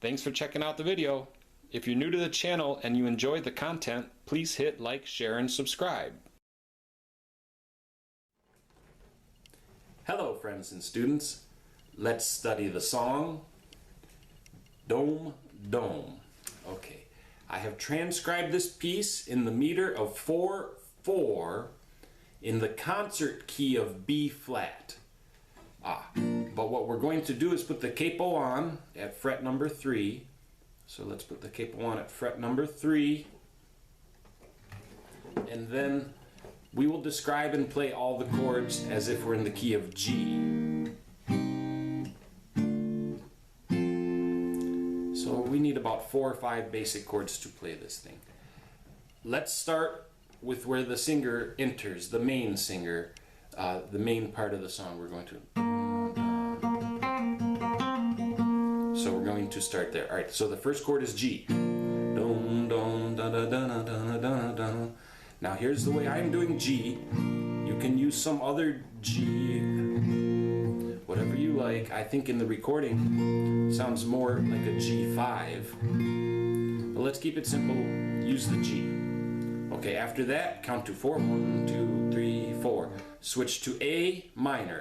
Thanks for checking out the video. If you're new to the channel and you enjoyed the content, please hit like, share, and subscribe. Hello friends and students. Let's study the song Dhom Dhom. Okay, I have transcribed this piece in the meter of 4/4 in the concert key of B flat. But what we're going to do is put the capo on at fret number 3. So let's put the capo on at fret number 3, and then we will describe and play all the chords as if we're in the key of G. So we need about 4 or 5 basic chords to play this thing. Let's start with where the singer enters, the main singer, the main part of the song. We're going to... So we're going to start there. Alright, so the first chord is G. Dum, dum, da, da, da, da, da, da. Now here's the way I'm doing G. You can use some other G, whatever you like. I think in the recording sounds more like a G5. But let's keep it simple. Use the G. Okay, after that, count to 4. 1, 2, 3, 4. Switch to A minor.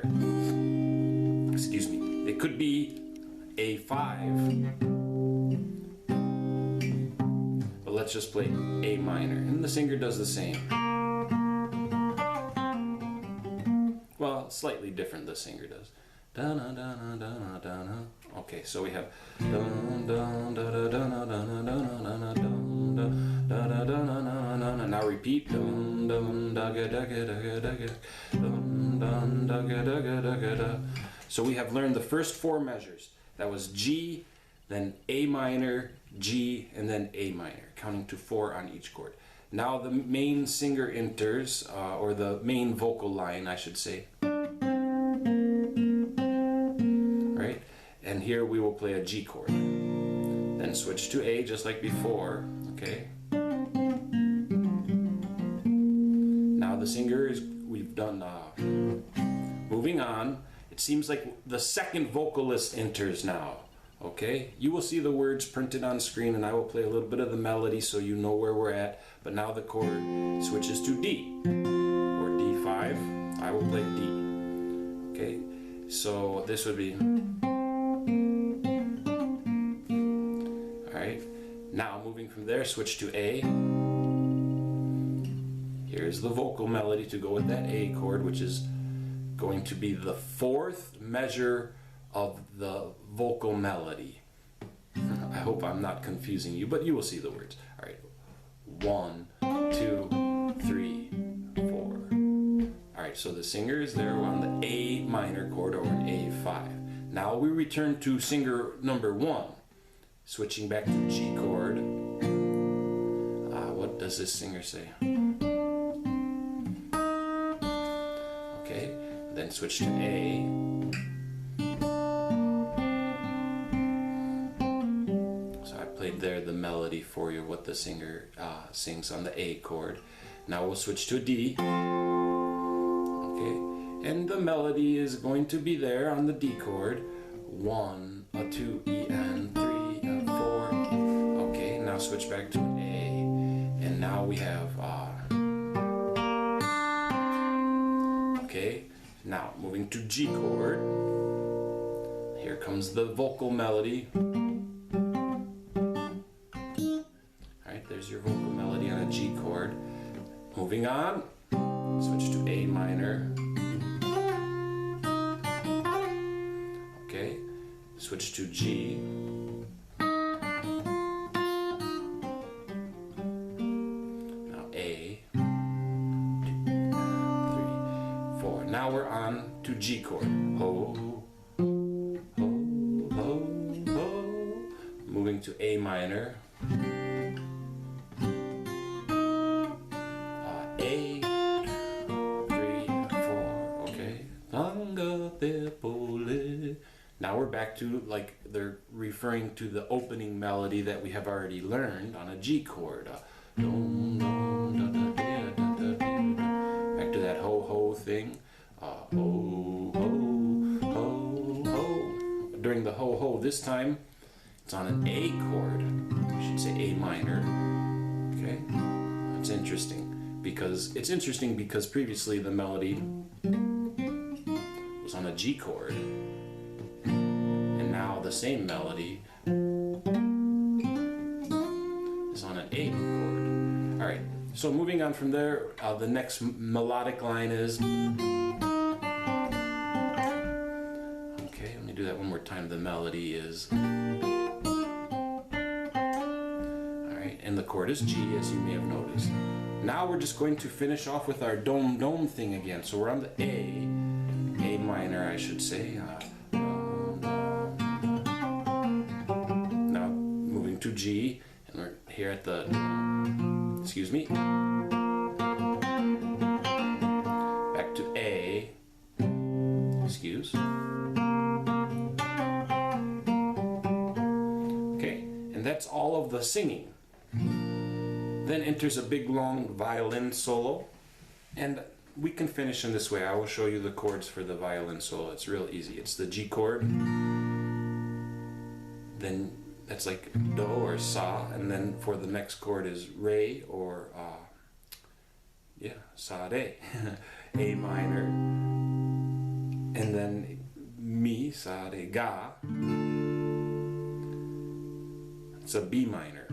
Excuse me. It could be A5, but let's just play A minor, and the singer does the same. Well, slightly different the singer does. Okay, so we have now repeat. So we have learned the first 4 measures. That was G, then A minor, G, and then A minor, counting to 4 on each chord. Now the main singer enters, or the main vocal line, I should say. Right? And here we will play a G chord. Then switch to A just like before. Okay? Now the singer is, we've done, moving on. It seems like the second vocalist enters now. Okay, you will see the words printed on screen, and I will play a little bit of the melody so you know where we're at. But now the chord switches to D or D5. I will play D. Okay, so this would be. Alright, now moving from there, switch to A. Here's the vocal melody to go with that A chord, which is going to be the 4th measure of the vocal melody. I hope I'm not confusing you, but you will see the words. All right, 1, 2, 3, 4. All right, so the singer is there on the A minor chord or an A5. Now we return to singer number 1, switching back to G chord. What does this singer say? Okay. Then switch to A. So I played there the melody for you, what the singer sings on the A chord. Now we'll switch to D. Okay, and the melody is going to be there on the D chord. 1, a 2, E, and 3, and 4. Okay, now switch back to an A, and now we have okay. Now, moving to G chord. Here comes the vocal melody. Alright, there's your vocal melody on a G chord. Moving on, switch to A minor. Okay, switch to G. Now A. Now we're on to G chord. Ho, ho, ho, ho. Moving to A minor. A, 3, 4. Okay. Now we're back to, like, they're referring to the opening melody that we have already learned on a G chord. Back to that ho ho thing. Ho, ho, ho, ho. During the ho ho this time, It's on an A chord. I should say A minor. Okay, that's interesting. It's interesting because previously the melody was on a G chord, and now the same melody is on an A chord. All right, so moving on from there, the next melodic line is. Okay, let me do that one more time. The melody is. All right, and the chord is G, as you may have noticed. Now we're just going to finish off with our Dhom Dhom thing again. So we're on the A minor, I should say. Now moving to G, and we're here at the, excuse me, back to A, excuse. Okay, and that's all of the singing. Then enters a big long violin solo, and we can finish in this way. I will show you the chords for the violin solo. It's real easy. It's the G chord, then that's like do or sa, and then for the next chord is re or sa re, A minor, and then mi sa re ga. It's a B minor.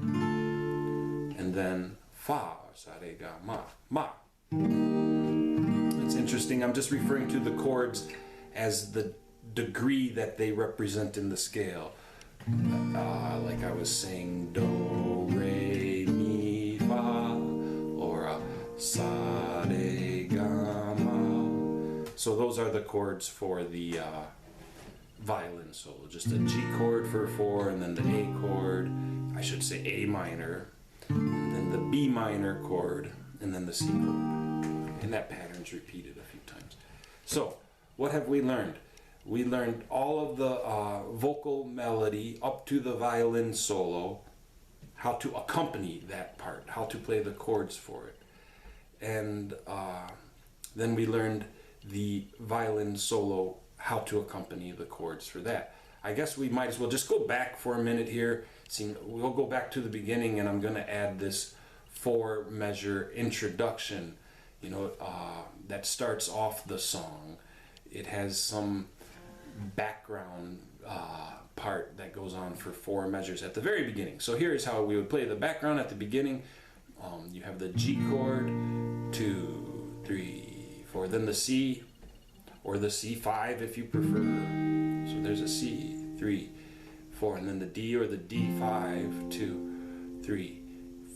And then fa, sa, re, ga, ma. It's interesting, I'm just referring to the chords as the degree that they represent in the scale. Like I was saying, do, re, mi, fa, or sa, re, ga, ma. So those are the chords for the violin solo. Just a G chord for 4, and then the A chord, I should say A minor, and then the B minor chord, and then the C chord. And that pattern's repeated a few times. So, what have we learned? We learned all of the vocal melody up to the violin solo, how to accompany that part, how to play the chords for it. And then we learned the violin solo, how to accompany the chords for that. I guess we might as well just go back for a minute here. We'll go back to the beginning, and I'm going to add this 4-measure introduction, that starts off the song. It has some background part that goes on for 4 measures at the very beginning. So here's how we would play the background at the beginning. You have the G chord, 2, 3, 4, then the C, or the C5 if you prefer. So there's a C, 3, 4, and then the D or the D5, 2, 3,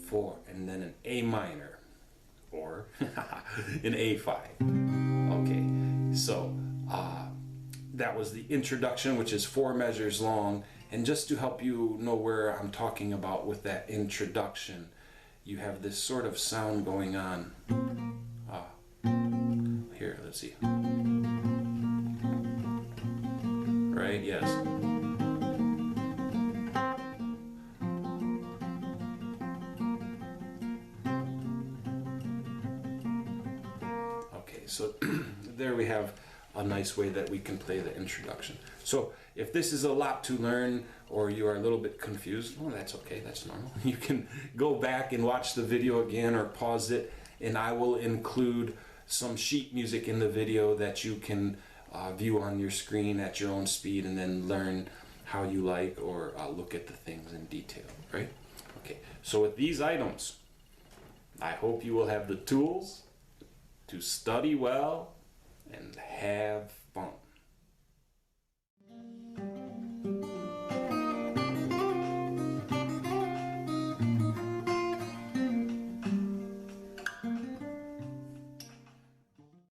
4, and then an A minor, or an A5. Okay, so that was the introduction, which is 4 measures long. And just to help you know where I'm talking about with that introduction, you have this sort of sound going on. Here, let's see. Right, yes. Okay, so there we have a nice way that we can play the introduction. So if this is a lot to learn, or you are a little bit confused, well, that's okay, that's normal. You can go back and watch the video again or pause it, and I will include some sheet music in the video that you can view on your screen at your own speed, and then learn how you like, or look at the things in detail, right? Okay, so with these items, I hope you will have the tools to study well and have fun.